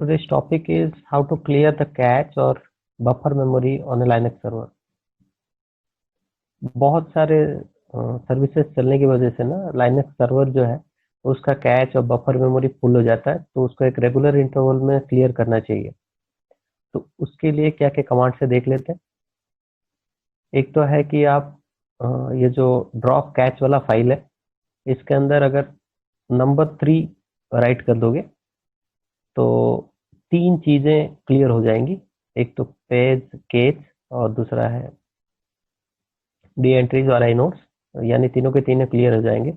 Today's topic is how to clear the cache or buffer memory on a Linux server. बहुत सारे services चलने की वजह से ना लाइनक्स सर्वर जो है उसका कैच और बफर मेमोरी फुल हो जाता है, तो उसको एक रेगुलर इंटरवल में क्लियर करना चाहिए। तो उसके लिए क्या क्या कमांड से देख लेते हैं। एक तो है कि आप ये जो ड्रॉप कैच वाला फाइल है, इसके अंदर अगर नंबर 3 राइट कर दोगे तो 3 चीजें क्लियर हो जाएंगी। एक तो पेज कैच और दूसरा है डी एंट्रीज और आई नोट्स, यानी तीनों के तीनों क्लियर हो जाएंगे।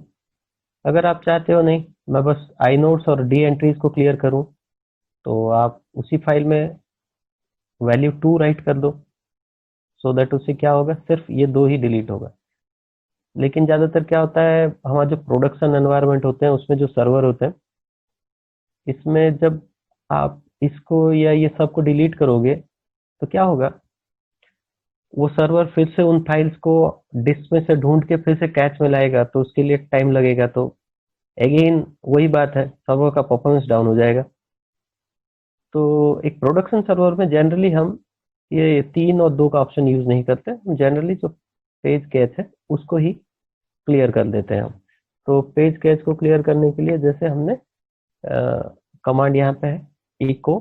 अगर आप चाहते हो नहीं मैं बस आई नोट्स और डी एंट्रीज को क्लियर करूं, तो आप उसी फाइल में वैल्यू 2 राइट कर दो, सो दैट उससे क्या होगा, सिर्फ ये 2 ही डिलीट होगा। लेकिन ज्यादातर क्या होता है, हमारा जो प्रोडक्शन एनवायरनमेंट होते हैं उसमें जो सर्वर होते हैं, इसमें जब आप इसको या ये सबको डिलीट करोगे तो क्या होगा, वो सर्वर फिर से उन फाइल्स को डिस्क में से ढूंढ के फिर से कैच में लाएगा, तो उसके लिए टाइम लगेगा। तो अगेन वही बात है, सर्वर का परफॉर्मेंस डाउन हो जाएगा। तो एक प्रोडक्शन सर्वर में जनरली हम ये 3 और 2 का ऑप्शन यूज नहीं करते, हम जनरली जो पेज कैच है उसको ही क्लियर कर देते हैं हम। तो पेज कैच को क्लियर करने के लिए जैसे हमने कमांड यहाँ पे है echo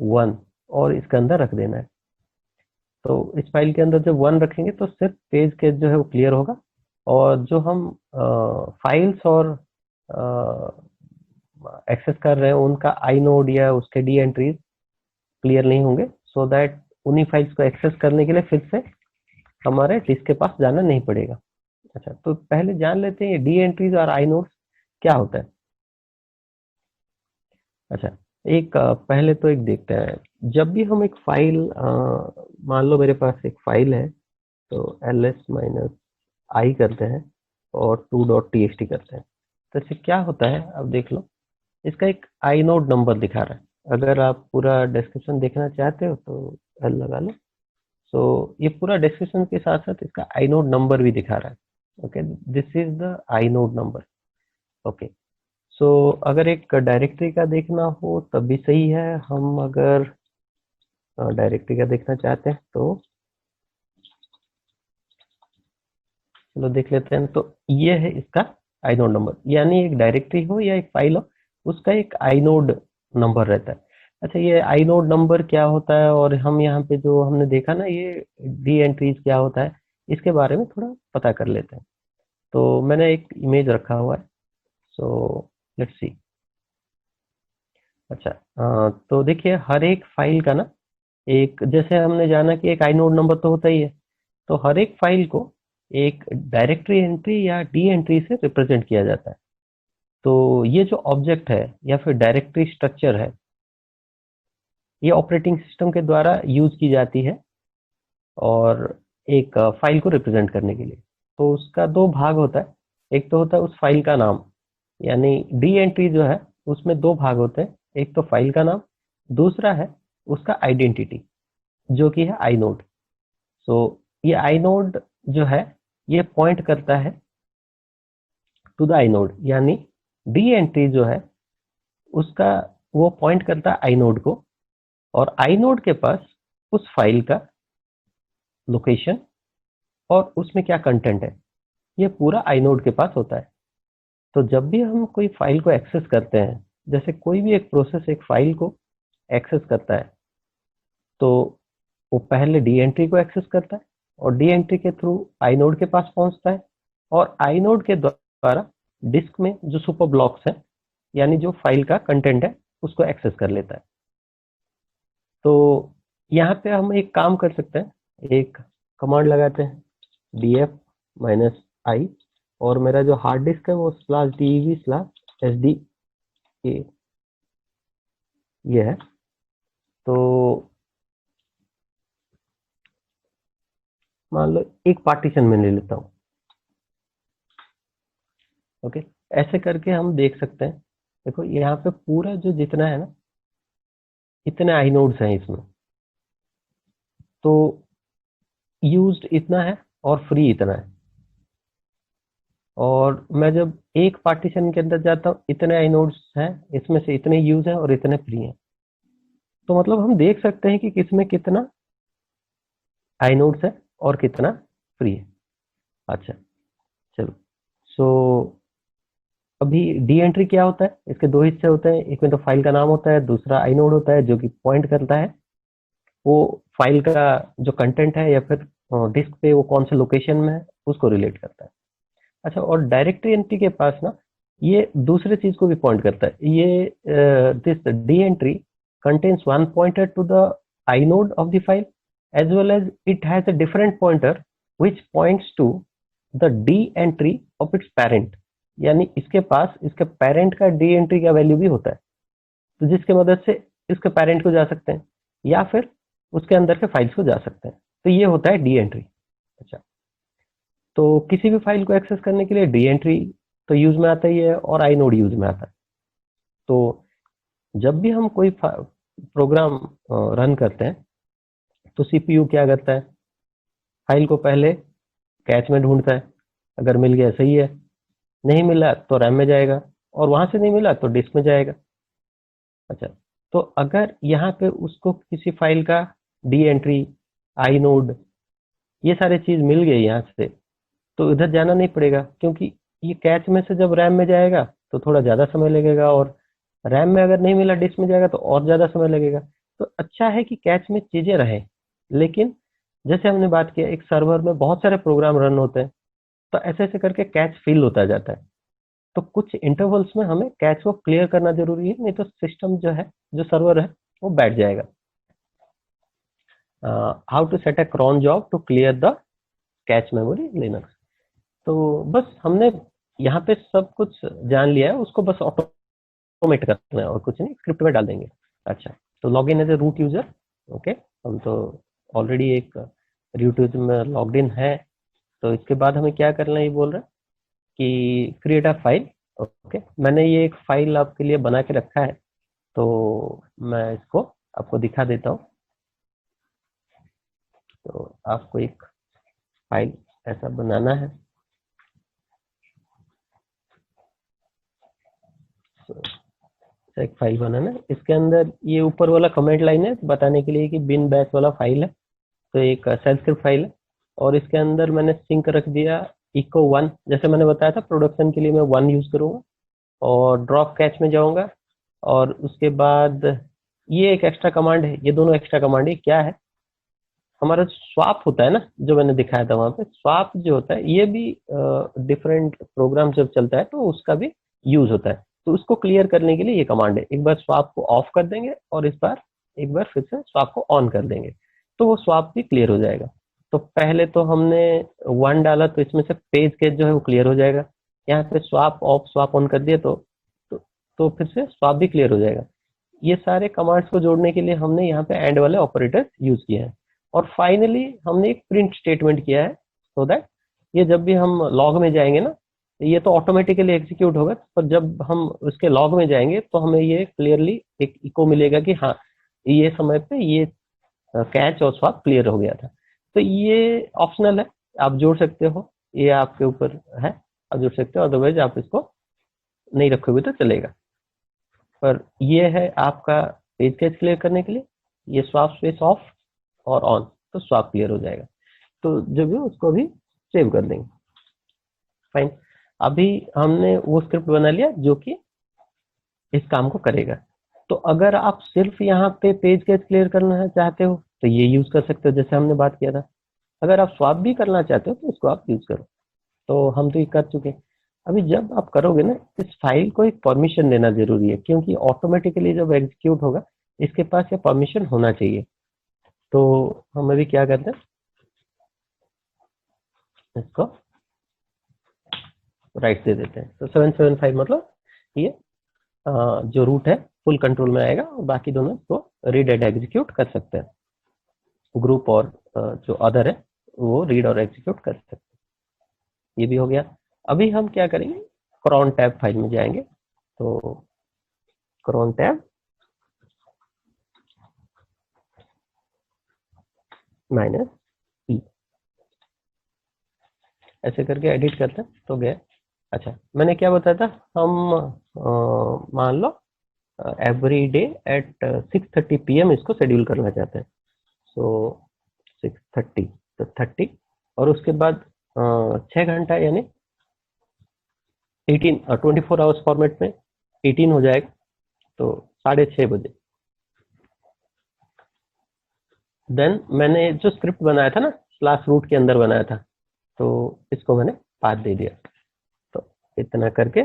1 और इसके अंदर रख देना है। तो इस फाइल के अंदर जब 1 रखेंगे तो सिर्फ पेज कैच जो है वो क्लियर होगा, और जो हम फाइल्स और एक्सेस कर रहे हैं उनका आई नोड या उसके डी एंट्रीज क्लियर नहीं होंगे, सो दैट उन्हीं फाइल्स को एक्सेस करने के लिए फिर से हमारे डिस्क के पास जाना नहीं पड़ेगा। अच्छा, तो पहले जान लेते हैं ये डी एंट्रीज और आई नोड्स क्या होता है। अच्छा, एक पहले तो एक देखते हैं, जब भी हम एक फाइल मान लो मेरे पास एक फाइल है, तो ls-i करते हैं और 2.txt करते हैं, तो इससे क्या होता है अब देख लो। इसका एक आई नोड नंबर दिखा रहा है, अगर आप पूरा डिस्क्रिप्शन देखना चाहते हो तो एल लगा लो। सो ये पूरा डिस्क्रिप्शन के साथ साथ इसका आई नोड नंबर भी दिखा रहा है। Okay, this is the inode number. Okay, so अगर एक डायरेक्टरी का देखना हो तब भी सही है। हम अगर डायरेक्टरी का देखना चाहते हैं तो चलो देख लेते हैं। तो ये है इसका आई नोड नंबर, यानी एक डायरेक्टरी हो या एक फाइल हो उसका एक आई नोड नंबर रहता है। अच्छा, ये आई नोड नंबर क्या होता है, और हम यहाँ पे जो हमने देखा ना ये डी एंट्रीज क्या होता है, इसके बारे में थोड़ा पता कर लेते हैं। तो मैंने एक इमेज रखा हुआ है, सो लेट्स सी। अच्छा, तो देखिए हर एक फाइल का ना एक, जैसे हमने जाना कि एक आई नोड नंबर तो होता ही है, तो हर एक फाइल को एक डायरेक्टरी एंट्री या डी एंट्री से रिप्रेजेंट किया जाता है। तो ये जो ऑब्जेक्ट है या फिर डायरेक्टरी स्ट्रक्चर है, ये ऑपरेटिंग सिस्टम के द्वारा यूज की जाती है और एक फाइल को रिप्रेजेंट करने के लिए। तो उसका 2 भाग होता है। एक तो होता है उस फाइल का नाम, यानी डी एंट्री जो है उसमें 2 भाग होते हैं, एक तो फाइल का नाम, दूसरा है उसका आइडेंटिटी जो कि है आई नोड। सो ये आई नोड जो है ये पॉइंट करता है टू द आई नोड, यानी डी एंट्री जो है उसका वो पॉइंट करता है आई नोड को, और आई नोड के पास उस फाइल का लोकेशन और उसमें क्या कंटेंट है ये पूरा आई नोड के पास होता है। तो जब भी हम कोई फाइल को एक्सेस करते हैं, जैसे कोई भी एक प्रोसेस एक फाइल को एक्सेस करता है, तो वो पहले डी एंट्री को एक्सेस करता है और डी एंट्री के थ्रू आई नोड के पास पहुंचता है, और आई नोड के द्वारा डिस्क में जो सुपर ब्लॉक्स है यानी जो फाइल का कंटेंट है उसको एक्सेस कर लेता है। तो यहाँ पे हम एक काम कर सकते हैं, एक कमांड लगाते हैं df-i, और मेरा जो हार्ड डिस्क है वो /dev/sd ये है। तो मान लो एक पार्टीशन में ले लेता हूँ। ओके, ऐसे करके हम देख सकते हैं। देखो यहाँ पे पूरा जो जितना है ना, इतने आई नोड्स हैं इसमें, तो यूज्ड इतना है और फ्री इतना है। और मैं जब एक पार्टीशन के अंदर जाता हूँ, इतने आई नोड्स हैं, इसमें से इतने यूज हैं और इतने फ्री हैं। तो मतलब हम देख सकते हैं कि किसमें कितना आइनोड्स है और कितना फ्री है। अच्छा, चलो। सो अभी डी एंट्री क्या होता है, इसके दो हिस्से होते हैं, एक में तो फाइल का नाम होता है, दूसरा आइनोड होता है जो कि पॉइंट करता है वो फाइल का जो कंटेंट है या फिर डिस्क पे वो कौन से लोकेशन में है उसको रिलेट करता है। अच्छा, और डायरेक्टरी एंट्री के पास ना ये दूसरे चीज को भी पॉइंट करता है। ये this D entry contains one pointer to the inode of the file as well as it has a different pointer which points to the d entry of its parent। यानी इसके पास इसके पेरेंट का D entry का value भी होता है, तो जिसके मदद से इसके पेरेंट को जा सकते हैं या फिर उसके अंदर के फाइल्स को जा सकते हैं। तो ये होता है डी एंट्री। अच्छा, तो किसी भी फाइल को एक्सेस करने के लिए डी एंट्री तो यूज में आता ही है और आई नोड यूज में आता है। तो जब भी हम कोई प्रोग्राम रन करते हैं तो सीपीयू क्या करता है, फाइल को पहले कैच में ढूंढता है, अगर मिल गया सही है, नहीं मिला तो रैम में जाएगा और वहां से नहीं मिला तो डिस्क में जाएगा। अच्छा, तो अगर यहाँ पे उसको किसी फाइल का डी एंट्री, आई नोड, ये सारे चीज मिल गए यहाँ से, तो इधर जाना नहीं पड़ेगा क्योंकि ये कैच में से जब रैम में जाएगा तो थोड़ा ज्यादा समय लगेगा और रैम में अगर नहीं मिला डिस्क में जाएगा तो और ज्यादा समय लगेगा। तो अच्छा है कि कैच में चीजें रहें, लेकिन जैसे हमने बात किया एक सर्वर में बहुत सारे प्रोग्राम रन होते हैं तो ऐसे ऐसे करके कैच फिल होता जाता है। तो कुछ इंटरवल्स में हमें कैच को क्लियर करना जरूरी है, नहीं तो सिस्टम जो है, जो सर्वर है, वो बैठ जाएगा। How to set a cron job to clear the cache memory Linux. तो बस हमने यहाँ पे सब कुछ जान लिया है, उसको बस ऑटोमेट करना है और कुछ नहीं, स्क्रिप्ट में डाल देंगे। अच्छा, तो log in as a root user. Okay, हम तो ऑलरेडी एक रूट यूजर में लॉग्ड इन है। तो इसके बाद हमें क्या करना है, ये बोल रहा है कि क्रिएट अ फाइल। ओके, मैंने ये एक फाइल आपके लिए बना के रखा है, तो मैं इसको आपको दिखा देता हूँ। तो आपको एक फाइल ऐसा बनाना है। एक फाइल बनाना है, इसके अंदर ये ऊपर वाला कमेंट लाइन है बताने के लिए कि बिन बैश वाला फाइल है, तो एक सेल स्क्रिप्ट फाइल है और इसके अंदर मैंने सिंक रख दिया इको 1। जैसे मैंने बताया था प्रोडक्शन के लिए मैं 1 यूज करूंगा और ड्रॉप कैच में जाऊंगा और उसके बाद ये एक एक्स्ट्रा कमांड है, ये दोनों एक्स्ट्रा कमांड है। क्या है, हमारा स्वाप होता है ना, जो मैंने दिखाया था वहां पे, स्वाप जो होता है ये भी डिफरेंट प्रोग्राम जब चलता है तो उसका भी यूज होता है। तो उसको क्लियर करने के लिए ये कमांड है, एक बार स्वाप को ऑफ कर देंगे और इस बार एक बार फिर से स्वाप को ऑन कर देंगे तो वो स्वाप भी क्लियर हो जाएगा। तो पहले तो हमने 1 डाला तो इसमें से पेज केस जो है वो क्लियर हो जाएगा। यहाँ पे स्वाप ऑफ स्वाप ऑन कर दिया तो, तो फिर से स्वाप भी क्लियर हो जाएगा। ये सारे कमांड्स को जोड़ने के लिए हमने यहाँ पे एंड वाले ऑपरेटर यूज किए हैं। और फाइनली हमने एक प्रिंट स्टेटमेंट किया है सो दैट ये जब भी हम लॉग में जाएंगे ना, ये तो ऑटोमेटिकली एग्जीक्यूट होगा, पर जब हम उसके लॉग में जाएंगे तो हमें ये क्लियरली एक इको मिलेगा कि हाँ ये समय पे ये कैच और स्वैप क्लियर हो गया था। तो ये ऑप्शनल है, आप जोड़ सकते हो, ये आपके ऊपर है, आप जोड़ सकते हो, अदरवाइज आप इसको नहीं रखोगे तो चलेगा। पर ये है आपका पेज कैच क्लियर करने के लिए, ये स्वैप स्पेस ऑफ और ऑन तो स्वैप क्लियर हो जाएगा। तो जब भी उसको भी सेव कर देंगे। फाइन, अभी हमने वो स्क्रिप्ट बना लिया जो कि इस काम को करेगा। तो अगर आप सिर्फ यहाँ पे पेज कैच क्लियर करना चाहते हो तो ये यूज कर सकते हो जैसे हमने बात किया था। अगर आप स्वैप भी करना चाहते हो तो इसको आप यूज करो। तो हम तो ये कर चुके हैं। अभी जब आप करोगे ना, इस फाइल को एक परमिशन देना जरूरी है क्योंकि ऑटोमेटिकली जब एग्जीक्यूट होगा इसके पास ये परमिशन होना चाहिए। तो हम अभी क्या करते हैं, इसको राइट दे देते हैं। तो 775 मतलब ये जो रूट है फुल कंट्रोल में आएगा और बाकी दोनों इसको रीड एंड एग्जीक्यूट कर सकते हैं। ग्रुप और जो अदर है वो रीड और एग्जीक्यूट कर सकते हैं। ये भी हो गया। अभी हम क्या करेंगे, क्रॉन टैब फाइल में जाएंगे। तो क्रॉन टैब -e ऐसे करके एडिट करते हैं तो गया। अच्छा, मैंने क्या बताया था, हम मान लो एवरी डे एट 6:30 PM इसको शेड्यूल करना चाहते हैं। सो 6:30 तो 30 और उसके बाद 6 घंटा यानी 18 24 आवर्स फॉर्मेट में 18 हो जाएगा, तो 6:30 बजे। देन मैंने जो स्क्रिप्ट बनाया था ना स्लैश रूट के अंदर बनाया था, तो इसको मैंने पाथ दे दिया, तो इतना करके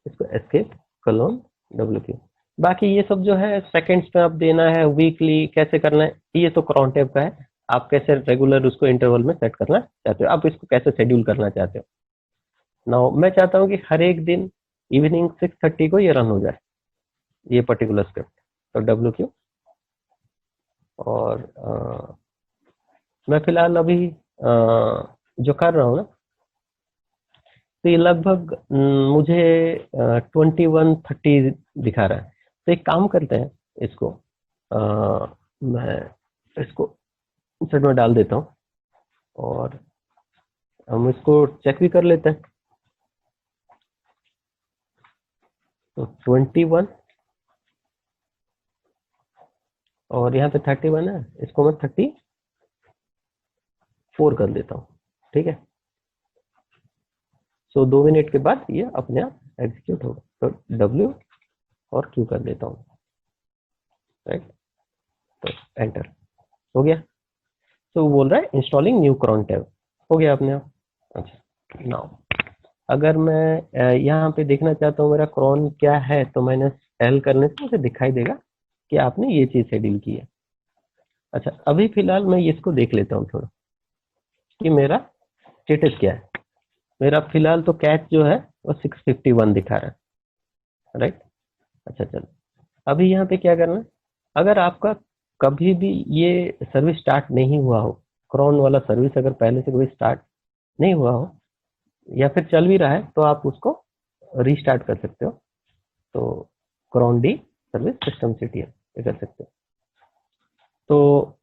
इसको एस्केप कलोन WQ। बाकी ये सब जो है सेकंड्स में आप देना है, वीकली कैसे करना है, ये तो cron tab का है। आप कैसे रेगुलर उसको इंटरवल में सेट करना चाहते हो, आप इसको कैसे शेड्यूल करना चाहते हो। नाउ मैं चाहता हूँ कि हर एक दिन इवनिंग 6:30 को ये रन हो जाए, ये पर्टिकुलर स्क्रिप्ट। तो WQ और मैं फिलहाल अभी जो कर रहा हूँ ना, तो ये लगभग मुझे 21:30 दिखा रहा है। तो एक काम करते हैं, इसको मैं इसको सेट में डाल देता हूँ और हम इसको चेक भी कर लेते हैं। तो 21 और यहाँ पे 31 है, इसको मैं 34 कर देता हूँ, ठीक है। सो 2 मिनट के बाद ये अपने आप एग्जीक्यूट होगा। तो W और Q कर देता हूँ, राइट। तो एंटर हो गया। तो वो बोल रहा है इंस्टॉलिंग न्यू cron tab, हो गया अपने आप। अच्छा, नाउ अगर मैं यहाँ पे देखना चाहता हूँ मेरा cron क्या है, तो मैंने L करने से मुझे दिखाई देगा कि आपने ये चीज शेड्यूल की है। अच्छा, अभी फिलहाल मैं इसको देख लेता हूँ थोड़ा कि मेरा स्टेटस क्या है। मेरा फिलहाल तो कैच जो है वो 651 दिखा रहा है, राइट। अच्छा चलो, अभी यहाँ पे क्या करना है, अगर आपका कभी भी ये सर्विस स्टार्ट नहीं हुआ हो, cron वाला सर्विस अगर पहले से कभी स्टार्ट नहीं हुआ हो या फिर चल भी रहा है, तो आप उसको रीस्टार्ट कर सकते हो। तो cron D service system CTL ये कर सकते हो। तो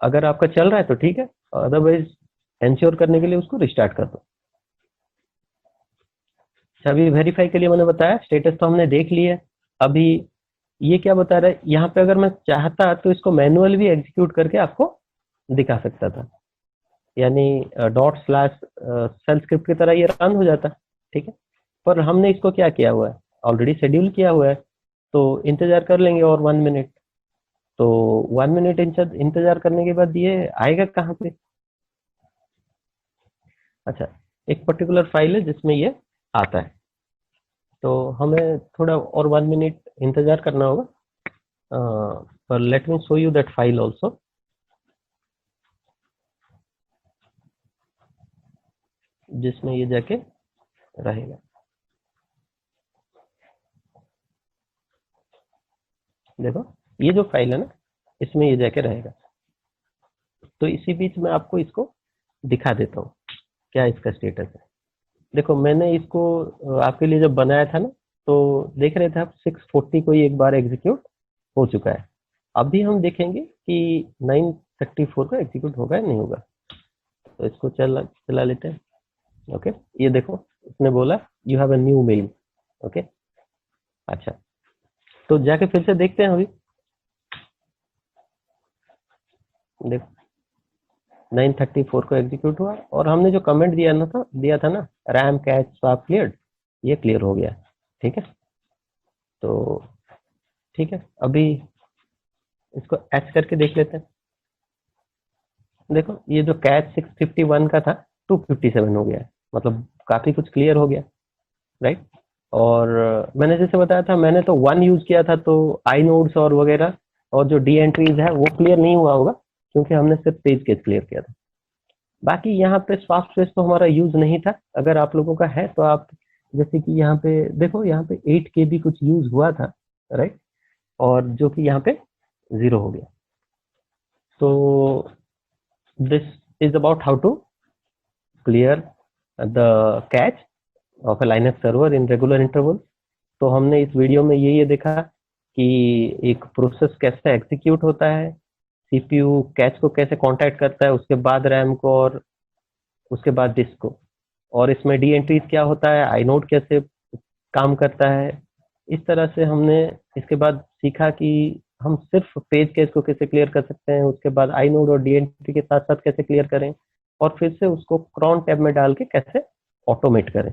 अगर आपका चल रहा है तो ठीक है, अदरवाइज एंश्योर करने के लिए उसको रिस्टार्ट कर दो। अभी वेरीफाई के लिए मैंने बताया, स्टेटस तो हमने देख लिया है। अभी ये क्या बता रहा है, यहाँ पे अगर मैं चाहता तो इसको मैनुअल भी एग्जीक्यूट करके आपको दिखा सकता था, यानी ./सेल स्क्रिप्ट की तरह ये रन हो जाता, ठीक है। पर हमने इसको क्या किया हुआ है, ऑलरेडी शेड्यूल किया हुआ है, तो इंतजार कर लेंगे और 1 मिनट। तो 1 मिनट इंतजार करने के बाद ये आएगा कहाँ पे। अच्छा, एक पर्टिकुलर फाइल है जिसमें ये आता है, तो हमें थोड़ा और 1 मिनट इंतजार करना होगा। पर let me show you that file also. जिसमें ये जाके रहेगा, देखो ये जो फाइल है ना, इसमें ये जाके रहेगा। तो इसी बीच में आपको इसको दिखा देता हूँ क्या इसका स्टेटस है। देखो मैंने इसको आपके लिए जब बनाया था ना, तो देख रहे थे आप 640 को ही एक बार एग्जीक्यूट हो चुका है। अभी हम देखेंगे कि 934 का एग्जीक्यूट होगा या नहीं होगा। तो इसको चला लेते हैं। ओके, ये देखो इसने बोला you have a new mail. Okay, अच्छा, तो जाके फिर से देखते हैं। अभी देखो 934 को एग्जीक्यूट हुआ और हमने जो कमेंट दिया था ना, रैम कैच स्वैप क्लियर, ये क्लियर हो गया, ठीक है। तो ठीक है, अभी इसको एच करके देख लेते हैं। देखो ये जो कैच 651 का था 257 हो गया है, मतलब काफी कुछ क्लियर हो गया, राइट। और मैंने जैसे बताया था, मैंने तो 1 यूज किया था, तो आई नोड्स और वगैरह और जो डी एंट्रीज है वो क्लियर नहीं हुआ होगा, क्योंकि हमने सिर्फ पेज केस क्लियर किया था। बाकी यहाँ पे स्वाप स्पेस तो हमारा यूज नहीं था। अगर आप लोगों का है तो आप, जैसे कि यहाँ पे देखो, यहाँ पे 8 KB कुछ यूज हुआ था, राइट, और जो कि यहाँ पे 0 हो गया। तो this is about how to clear the cache of a Linux server in regular interval. तो हमने इस वीडियो में ये देखा कि एक प्रोसेस कैसे एग्जीक्यूट होता है, सीपीयू कैच को कैसे कांटेक्ट करता है, उसके बाद रैम को, और उसके बाद डिस्क को, और इसमें डी एंट्रीज क्या होता है, आई नोड कैसे काम करता है, इस तरह से हमने इसके बाद सीखा कि हम सिर्फ पेज केस को कैसे क्लियर कर सकते हैं, उसके बाद आई नोड और डीएनटी के साथ साथ कैसे क्लियर करें, और फिर से उसको क्रॉन टैब में डाल के कैसे ऑटोमेट करें।